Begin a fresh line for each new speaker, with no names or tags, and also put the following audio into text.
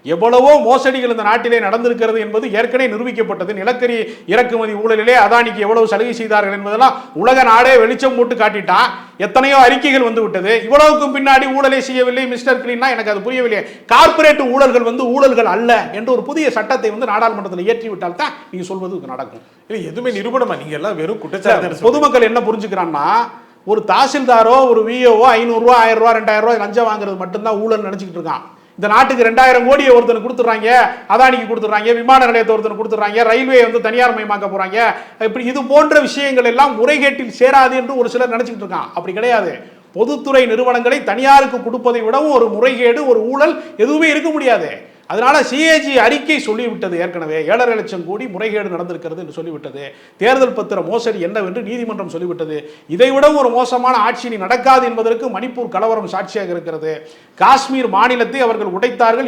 எவ்வளவோ மோசடிகள் இந்த நாட்டிலே நடந்திருக்கிறது என்பது ஏற்கனவே நிரூபிக்கப்பட்டது. நிலக்கரி இறக்குமதி ஊழலிலே அதானிக்கு எவ்வளவு சலுகை செய்தார்கள் என்பதெல்லாம் உலக நாடே வெளிச்சம் போட்டு காட்டிட்டா. எத்தனையோ அறிக்கைகள் வந்து விட்டது. இவ்வளவுக்கும் பின்னாடி ஊழலை செய்யவில்லை மிஸ்டர் கிளீன்னா எனக்கு அது புரியவில்லை. கார்ப்பரேட் ஊழல்கள் ஊழல்கள் அல்ல என்று ஒரு புதிய சட்டத்தை நாடாளுமன்றத்தில் இயற்றிவிட்டால் தான் நீங்க சொல்வது நடக்கும்.
இல்லை எதுவுமே நிரூபணமா, நீங்க எல்லாம் வெறும் குற்றச்சாட்டு.
பொதுமக்கள் என்ன புரிஞ்சுக்கிறான்னா, ஒரு தாசில்தாரோ ஒரு விஓவோ 500 ரூபா 1000 ரூபா 2000 ரூபாய் லஞ்சம் வாங்குறது மட்டும்தான் ஊழல் நினைச்சுக்கிட்டு இருக்கான். இந்த நாட்டுக்கு 2000 கோடியை ஒருத்தனுக்கு கொடுத்துறாங்க, அதானிக்கு கொடுத்துறாங்க, விமான நிலையத்தை ஒருத்தனுக்கு கொடுத்துறாங்க, ரயில்வே தனியார் மயமாக்க போறாங்க. இப்படி இது போன்ற விஷயங்கள் எல்லாம் முறைகேட்டில் சேராது என்று ஒரு சிலர் நினைச்சுக்கிட்டு இருக்கான். அப்படி கிடையாது. பொதுத்துறை நிறுவனங்களை தனியாருக்கு கொடுப்பதை விடவும் ஒரு முறைகேடு, ஒரு ஊழல் எதுவுமே இருக்க முடியாது. அதனால சிஏஜி அறிக்கை சொல்லிவிட்டது. ஏற்கனவே 7.5 லட்சம் கோடி முறைகேடு நடந்திருக்கிறது என்று சொல்லிவிட்டது. தேர்தல் பத்திர மோசடி என்னவென்று நீதிமன்றம் சொல்லிவிட்டது. இதைவிட ஒரு மோசமான ஆட்சி நடக்காது என்பதற்கு மணிப்பூர் கலவரம் சாட்சியாக இருக்கிறது. காஷ்மீர் மாநிலத்தை அவர்கள் உடைத்தார்கள்.